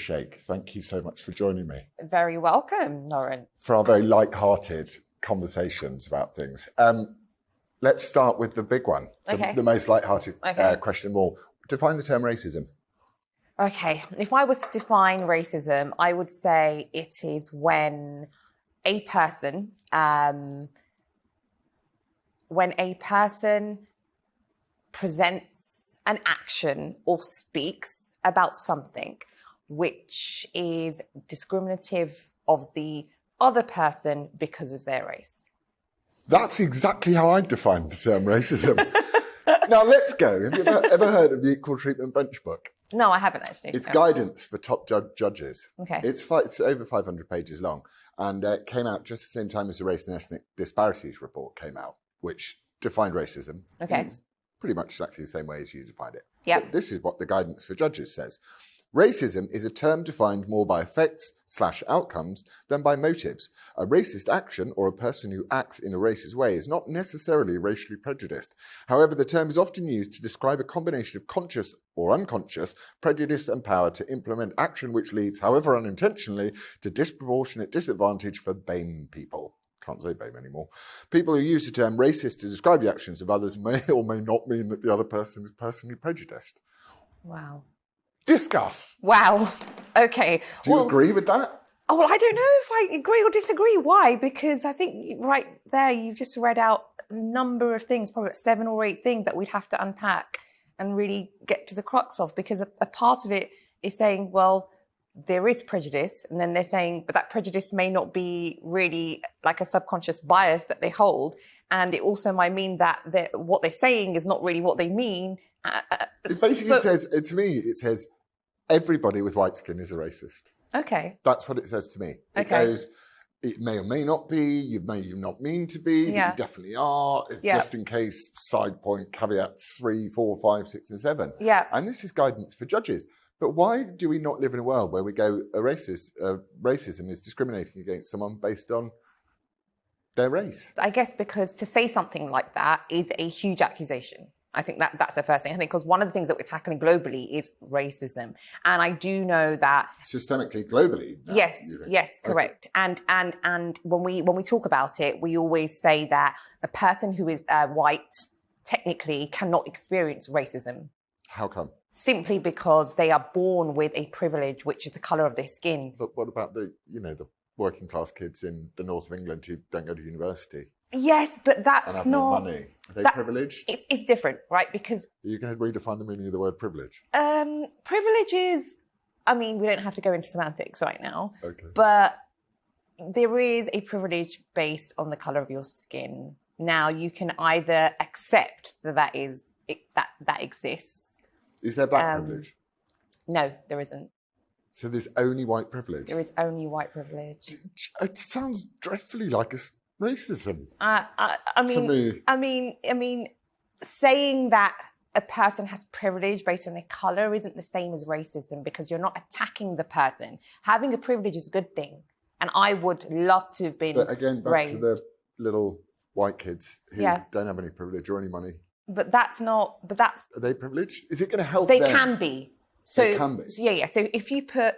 Shaikh. Thank you so much for joining me. Very welcome, Laurence. For our very light-hearted conversations about things. Let's start with the big one, the most light-hearted question of all. Define the term racism. Okay, if I was to define racism, I would say it is when a person presents an action or speaks about something which is discriminative of the other person because of their race. That's exactly how I define the term racism. Now let's go. Have you ever heard of the Equal Treatment Bench book? No, I haven't actually. It's guidance for top judges. Okay. It's over 500 pages long, and it came out just the same time as the Race and Ethnic Disparities report came out, which defined racism. Okay. It's pretty much exactly the same way as you defined it. Yeah. This is what the guidance for judges says. Racism is a term defined more by effects/outcomes than by motives. A racist action or a person who acts in a racist way is not necessarily racially prejudiced. However, the term is often used to describe a combination of conscious or unconscious prejudice and power to implement action which leads, however unintentionally, to disproportionate disadvantage for BAME people. Can't say BAME anymore. People who use the term racist to describe the actions of others may or may not mean that the other person is personally prejudiced. Wow. Discuss. Wow. Okay. Do you agree with that? Oh, well, I don't know if I agree or disagree. Why? Because I think right there you've just read out a number of things, probably 7 or 8 things that we'd have to unpack and really get to the crux of, because a part of it is saying, well, there is prejudice, and then they're saying, but that prejudice may not be really like a subconscious bias that they hold, and it also might mean that what they're saying is not really what they mean. It basically says, to me, it says everybody with white skin is a racist. Okay. That's what it says to me. It goes, it may or may not be, you may not mean to be, but you definitely are, just in case, side point, caveat 3, 4, 5, 6 and 7. Yeah. And this is guidance for judges. But why do we not live in a world where we go, racism is discriminating against someone based on their race? I guess because to say something like that is a huge accusation. I think that's the first thing. I think because one of the things that we're tackling globally is racism. And I do know that... Systemically, globally? Now, yes, correct. Okay. And when we talk about it, we always say that a person who is white technically cannot experience racism. How come? Simply because they are born with a privilege, which is the colour of their skin. But what about the working class kids in the north of England who don't go to university? Yes, but that's and have not... no money. Are they privileged? It's different, right? Because... Are you going to redefine the meaning of the word privilege? Privilege is... I mean, we don't have to go into semantics right now. Okay. But there is a privilege based on the colour of your skin. Now, you can either accept that exists. Is there black privilege? No, there isn't. So there's only white privilege? There is only white privilege. It sounds dreadfully like racism. I mean, saying that a person has privilege based on their colour isn't the same as racism, because you're not attacking the person. Having a privilege is a good thing. And I would love to have been But again, back raised. to the little white kids who don't have any privilege or any money. But that's... Are they privileged? Is it going to help them? They can be. So, they can be. So yeah. So if you put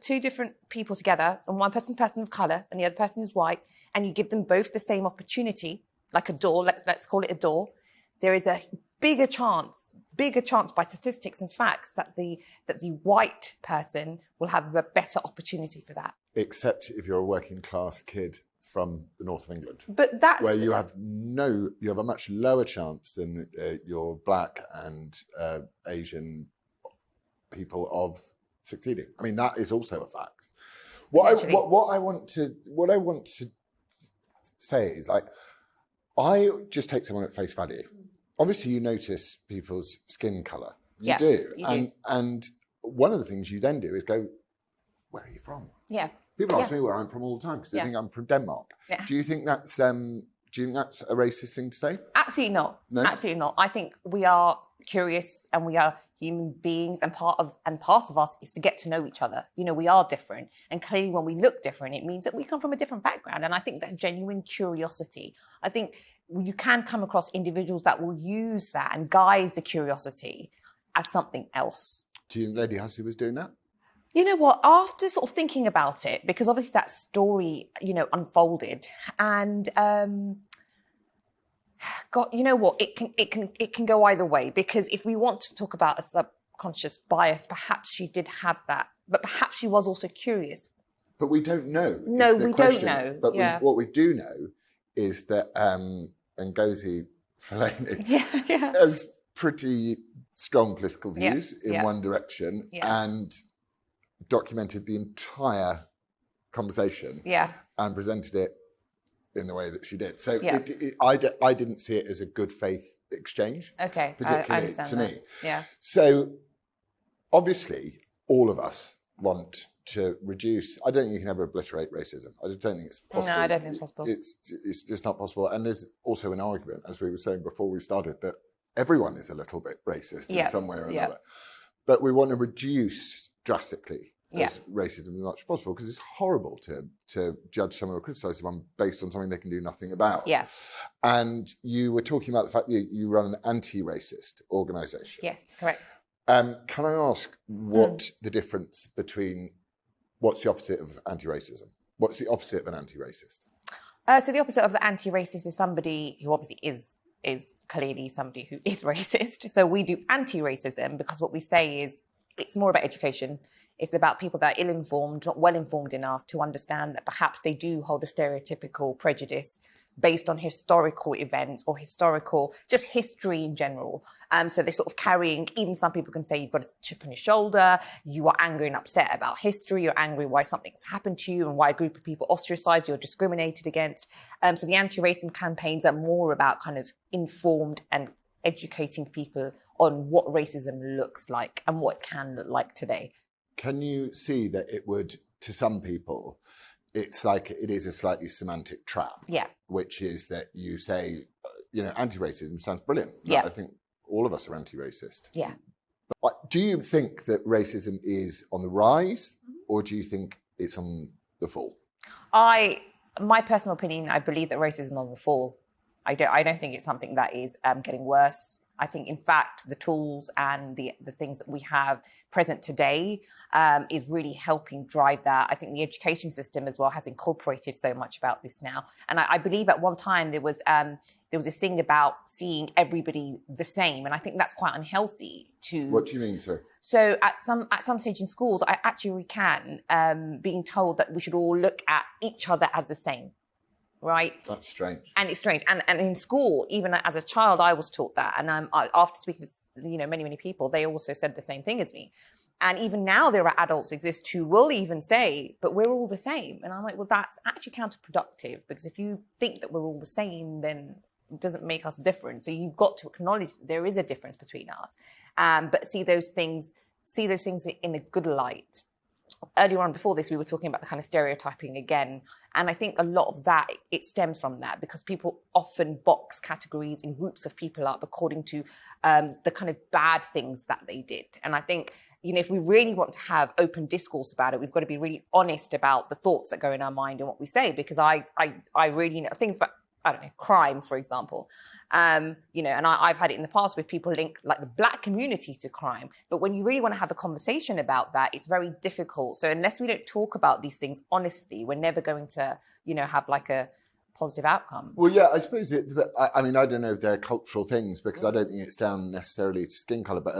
2 different people together, and one person's a person of colour and the other person is white, and you give them both the same opportunity, like a door, let's call it a door, there is a bigger chance by statistics and facts that the white person will have a better opportunity for that. Except if you're a working class kid from the north of England, but that's where you have a much lower chance than your black and Asian people of succeeding. I mean, that is also a fact. What I want to say is, like, I just take someone at face value. Obviously, you notice people's skin colour. You do. And one of the things you then do is go, where are you from? Yeah. People ask me where I'm from all the time because they think I'm from Denmark. Yeah. Do you think that's a racist thing to say? Absolutely not. No? Absolutely not. I think we are curious and we are human beings, and part of us is to get to know each other. You know, we are different, and clearly when we look different, it means that we come from a different background. And I think that genuine curiosity, I think you can come across individuals that will use that and guise the curiosity as something else. Do you think Lady Hussey was doing that? You know what? After sort of thinking about it, because obviously that story, unfolded, and God, you know what? It can go either way. Because if we want to talk about a subconscious bias, perhaps she did have that, but perhaps she was also curious. But we don't know. No, we don't know. But Yeah. what we do know is that Ngozi Fulani has pretty strong political views in one direction and documented the entire conversation and presented it in the way that she did. So I didn't see it as a good faith exchange. Okay, particularly I understand to that. me. Yeah. So obviously, all of us want to reduce. I don't think you can ever obliterate racism. I just don't think it's possible. No, I don't think it's possible. It's just not possible. And there's also an argument, as we were saying before we started, that everyone is a little bit racist in some way or another. But we want to reduce drastically as racism as much as possible, because it's horrible to judge someone or criticise someone based on something they can do nothing about. Yeah. And you were talking about the fact that you run an anti-racist organisation. Yes, correct. Can I ask what the difference between, what's the opposite of anti-racism? What's the opposite of an anti-racist? So the opposite of the anti-racist is somebody who obviously is clearly somebody who is racist. So we do anti-racism because what we say is it's more about education. It's about people that are ill-informed, not well-informed enough to understand that perhaps they do hold a stereotypical prejudice based on historical events or historical, just history in general. So they're sort of carrying, even some people can say you've got a chip on your shoulder, you are angry and upset about history, you're angry why something's happened to you and why a group of people ostracized you or discriminated against. So the anti-racism campaigns are more about kind of informed and educating people on what racism looks like and what it can look like today. Can you see that it would, to some people, it's like it is a slightly semantic trap? Yeah. Which is that you say, anti-racism sounds brilliant. Yeah. I think all of us are anti-racist. Yeah. But do you think that racism is on the rise, or do you think it's on the fall? My personal opinion, I believe that racism is on the fall. I don't think it's something that is getting worse. I think, in fact, the tools and the things that we have present today is really helping drive that. I think the education system as well has incorporated so much about this now. And I believe at one time there was this thing about seeing everybody the same, and I think that's quite unhealthy. What do you mean, sir? So at some stage in schools, I actually recant being told that we should all look at each other as the same. Right? That's strange. And it's strange. And in school, even as a child, I was taught that. And after speaking to many people, they also said the same thing as me. And even now there are adults exist who will even say, but we're all the same. And I'm like, well, that's actually counterproductive, because if you think that we're all the same, then it doesn't make us different. So you've got to acknowledge that there is a difference between us. But see those things in a good light. Earlier on, before this, we were talking about the kind of stereotyping again. And I think a lot of that, it stems from that, because people often box categories and groups of people up according to the kind of bad things that they did. And I think, if we really want to have open discourse about it, we've got to be really honest about the thoughts that go in our mind and what we say, because I really know things about, I don't know, crime, for example. And I've had it in the past where people link like the Black community to crime. But when you really want to have a conversation about that, it's very difficult. So unless we don't talk about these things honestly, we're never going to, have like a positive outcome. Well, yeah, I suppose I don't know if they're cultural things, because I don't think it's down necessarily to skin colour, but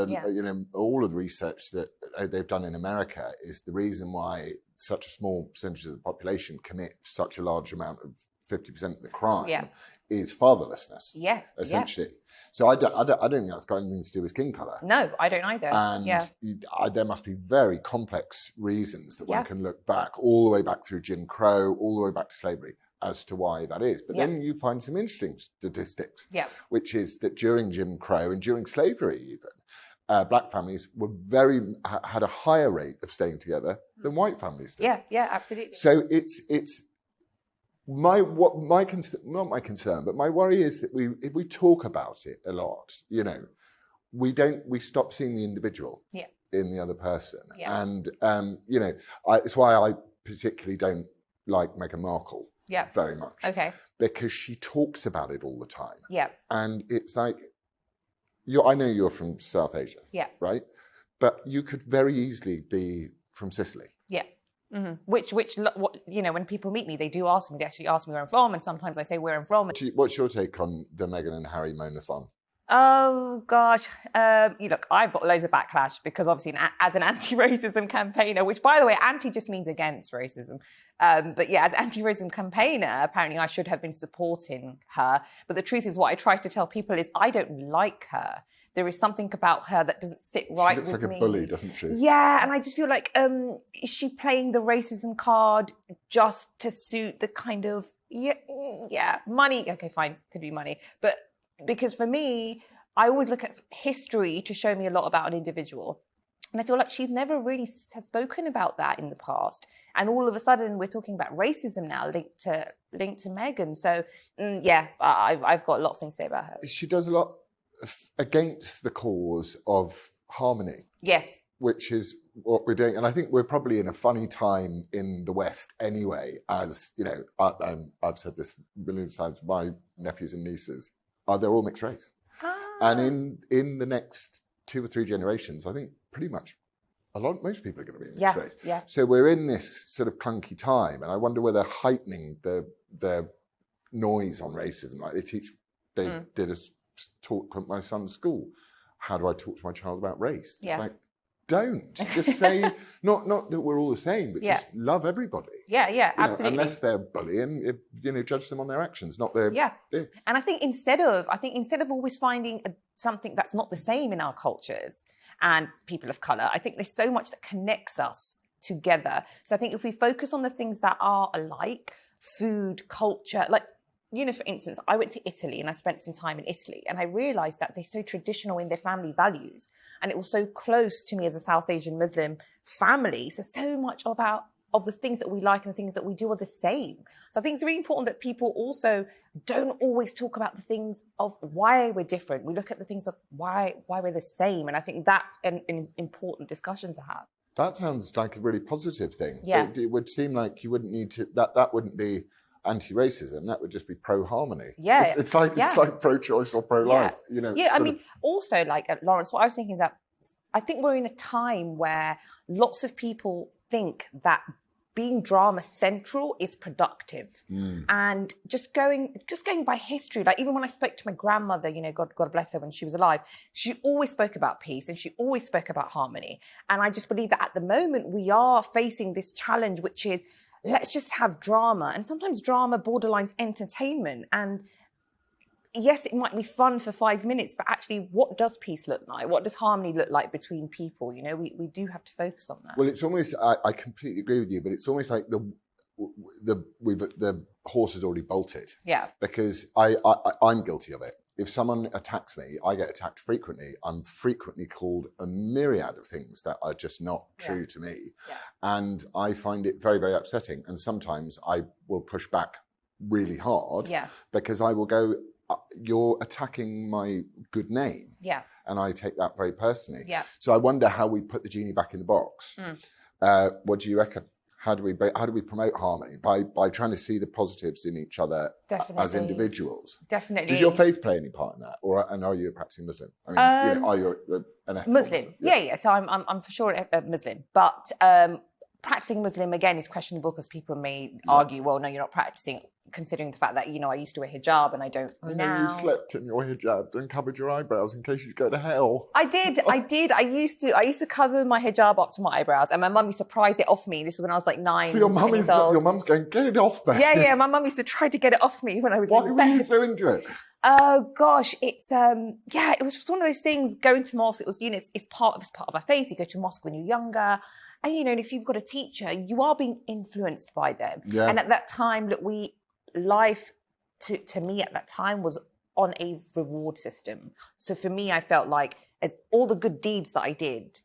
all of the research that they've done in America is the reason why such a small percentage of the population commit such a large amount of 50% of the crime is fatherlessness. Yeah, essentially. Yeah. So I don't think that's got anything to do with skin colour. No, I don't either. And there must be very complex reasons that one can look back, all the way back through Jim Crow, all the way back to slavery, as to why that is. But then you find some interesting statistics, which is that during Jim Crow and during slavery even, Black families had a higher rate of staying together than white families did. Yeah, absolutely. So it's not my concern, but my worry is that if we talk about it a lot, we stop seeing the individual in the other person. Yeah. And it's why I particularly don't like Meghan Markle very much. Okay. Because she talks about it all the time. Yeah. And it's like, I know you're from South Asia. Yeah. Right? But you could very easily be from Sicily. Yeah. Which, when people meet me, they do ask me. They actually ask me where I'm from, and sometimes I say where I'm from. What's your take on the Meghan and Harry moan-a-thon? Oh gosh, look, I've got loads of backlash because obviously, as an anti-racism campaigner, which by the way, anti just means against racism. But yeah, as an anti-racism campaigner, apparently I should have been supporting her. But the truth is, what I try to tell people is I don't like her. There is something about her that doesn't sit right with me. She looks like a bully, doesn't she? Yeah, and I just feel like, is she playing the racism card just to suit the kind of, money? Okay, fine, could be money. But because for me, I always look at history to show me a lot about an individual. And I feel like she's never really has spoken about that in the past. And all of a sudden, we're talking about racism now linked to Meghan. So, I've got a lot of things to say about her. She does a lot against the cause of harmony. Yes. Which is what we're doing. And I think we're probably in a funny time in the West anyway, as, you know, I've said this millions of times, my nephews and nieces, they're all mixed race. And in the next 2 or 3 generations, I think pretty much most people are going to be mixed race. Yeah. So we're in this sort of clunky time. And I wonder whether heightening the noise on racism, like they did a talk at my son's school. How do I talk to my child about race? It's like, don't just say not that we're all the same, but just love everybody. Yeah, absolutely. Unless they're bullying, judge them on their actions, not their this. And I think instead of always finding something that's not the same in our cultures and people of color, I think there's so much that connects us together. So I think if we focus on the things that are alike, food, culture, like, for instance, I went to Italy and I spent some time in Italy and I realized that they're so traditional in their family values. And it was so close to me as a South Asian Muslim family. So much of the things that we like and the things that we do are the same. So I think it's really important that people also don't always talk about the things of why we're different. We look at the things of why we're the same. And I think that's an important discussion to have. That sounds like a really positive thing. Yeah. It would seem like you wouldn't need to, that wouldn't be anti-racism, that would just be pro-harmony. Yeah. It's like pro-choice or pro-life. I mean, also like Laurence, what I was thinking is that I think we're in a time where lots of people think that being drama central is productive. And just going by history, like even when I spoke to my grandmother, God bless her when she was alive, she always spoke about peace and she always spoke about harmony. And I just believe that at the moment we are facing this challenge, which is let's just have drama. And sometimes drama borderlines entertainment. And yes, it might be fun for 5 minutes, but actually, what does peace look like? What does harmony look like between people? We do have to focus on that. Well, it's almost, I completely agree with you, but it's almost like the horse has already bolted. Yeah. Because I'm guilty of it. If someone attacks me, I get attacked frequently. I'm frequently called a myriad of things that are just not true to me. Yeah. And I find it very, very upsetting. And sometimes I will push back really hard because I will go, you're attacking my good name. Yeah. And I take that very personally. Yeah. So I wonder how we put the genie back in the box. What do you reckon? How do we promote harmony? By trying to see the positives in each other as individuals. Definitely. Does your faith play any part in that? And are you a practicing Muslim? I mean, are you an ethical Muslim? Yeah. So I'm for sure a Muslim. But practicing Muslim, again, is questionable because people may argue, well, no, you're not practicing, considering the fact that, I used to wear hijab and I don't now. You slept in your hijab and covered your eyebrows in case you go to hell. I did. I used to cover my hijab up to my eyebrows and my mum used to prise it off me. This was when I was like 9. So your mum's going, get it off, babe. Yeah. My mum used to try to get it off me when I was in bed. Why were you so into it? Oh gosh, it's it was just one of those things. Going to mosque, it was it's part of our faith. You go to mosque when you're younger. And, if you've got a teacher, you are being influenced by them. Yeah. And at that time, look, life to me at that time was on a reward system. So for me, I felt like all the good deeds that I did,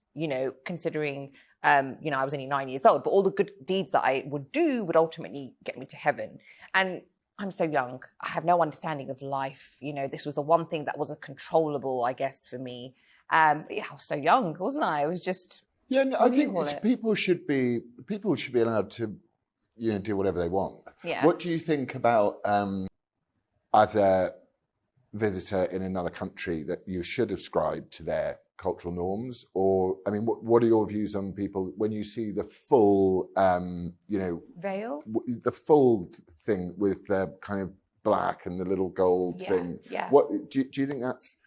considering, I was only 9 years old, but all the good deeds that I would do would ultimately get me to heaven. And I'm so young. I have no understanding of life. This was the one thing that wasn't controllable, I guess, for me. I was so young, wasn't I? It was just... Yeah, no, I think people should be allowed to, do whatever they want. Yeah. What do you think about as a visitor in another country that you should ascribe to their cultural norms? Or, I mean, what are your views on people when you see the full, Veil? the full thing with the kind of black and the little gold thing? Yeah. What do you think that's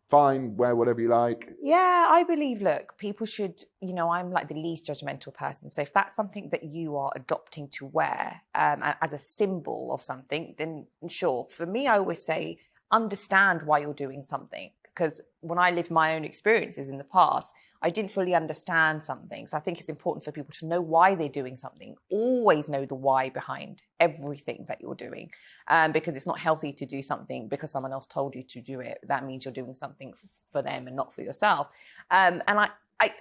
fine? Wear whatever you like? Yeah, I believe, look, people should, I'm like the least judgmental person. So if that's something that you are adopting to wear as a symbol of something, then sure. For me, I always say, understand why you're doing something. Because when I lived my own experiences in the past, I didn't fully understand something. So I think it's important for people to know why they're doing something. Always know the why behind everything that you're doing. Because it's not healthy to do something because someone else told you to do it. That means you're doing something for them and not for yourself. And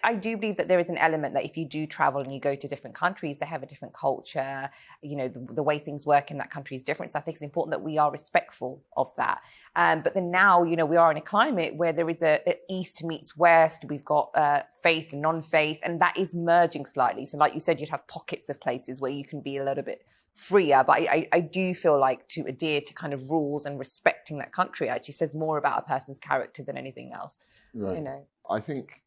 I do believe that there is an element that if you do travel and you go to different countries, they have a different culture. The way things work in that country is different. So I think it's important that we are respectful of that. But then now, we are in a climate where there is a East meets West. We've got faith and non-faith, and that is merging slightly. So like you said, you'd have pockets of places where you can be a little bit freer. But I do feel like to adhere to kind of rules and respecting that country actually says more about a person's character than anything else. Right. I think,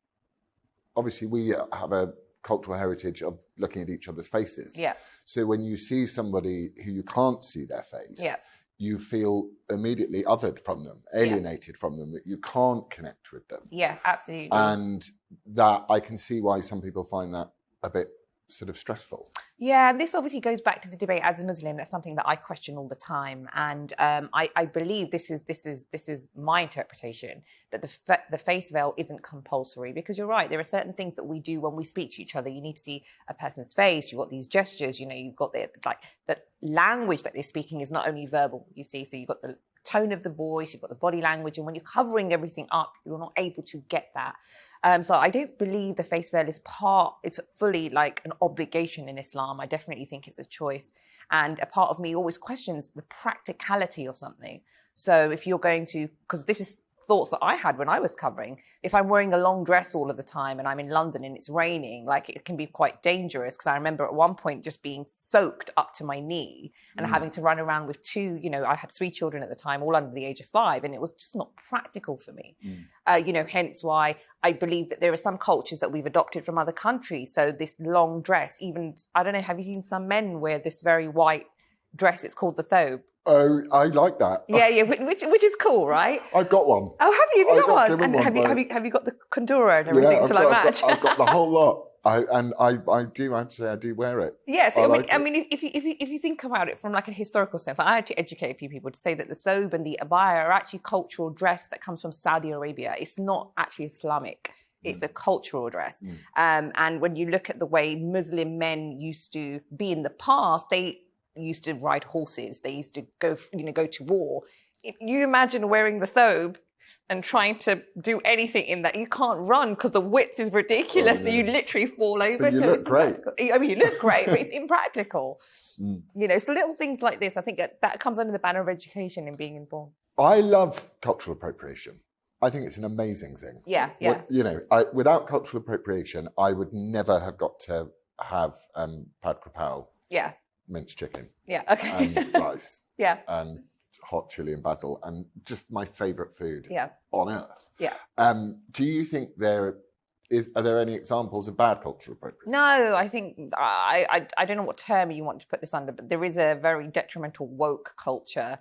obviously, we have a cultural heritage of looking at each other's faces. Yeah. So when you see somebody who you can't see their face, you feel immediately othered from them, alienated from them, that you can't connect with them. Yeah, absolutely. And that I can see why some people find that a bit sort of stressful. Yeah, and this obviously goes back to the debate as a Muslim. That's something that I question all the time, and I believe this is my interpretation that the face veil isn't compulsory, because you're right. There are certain things that we do when we speak to each other. You need to see a person's face. You've got these gestures. You've got the language that they're speaking is not only verbal. You see, so you've got the tone of the voice, you've got the body language, and when you're covering everything up, you're not able to get that. So I don't believe the face veil it's fully like an obligation in Islam. I definitely think it's a choice. And a part of me always questions the practicality of something. So if you're going to, because this is thoughts that I had when I was covering, if I'm wearing a long dress all of the time and I'm in London and it's raining, like it can be quite dangerous, because I remember at one point just being soaked up to my knee and having to run around with I had 3 children at the time, all under the age of 5, and it was just not practical for me. Hence why I believe that there are some cultures that we've adopted from other countries. So this long dress, even, I don't know, have you seen some men wear this very white dress? It's called the thobe. Oh, I like that. Yeah, which is cool, right? I've got one. Oh, have you? Have you got one? And one, have you got the condura and everything to match? I've got the whole lot. I do wear it. Yes, I mean, if you think about it from like a historical sense, I had to educate a few people to say that the thobe and the abaya are actually cultural dress that comes from Saudi Arabia. It's not actually Islamic. It's a cultural dress. And when you look at the way Muslim men used to be in the past, they used to ride horses. They used to go to war. If you imagine wearing the thobe and trying to do anything in that, you can't run because the width is ridiculous. So you literally fall over. But you look great. I mean, you look great, but it's impractical. So little things like this, I think that comes under the banner of education and being informed. I love cultural appropriation. I think it's an amazing thing. Yeah. Without cultural appropriation, I would never have got to have pad krapao. Yeah. Minced chicken. Yeah. Okay. And rice. Yeah. And hot chili and basil, and just my favourite food on earth. Yeah. Do you think are there any examples of bad cultural appropriation? No, I think I don't know what term you want to put this under, but there is a very detrimental woke culture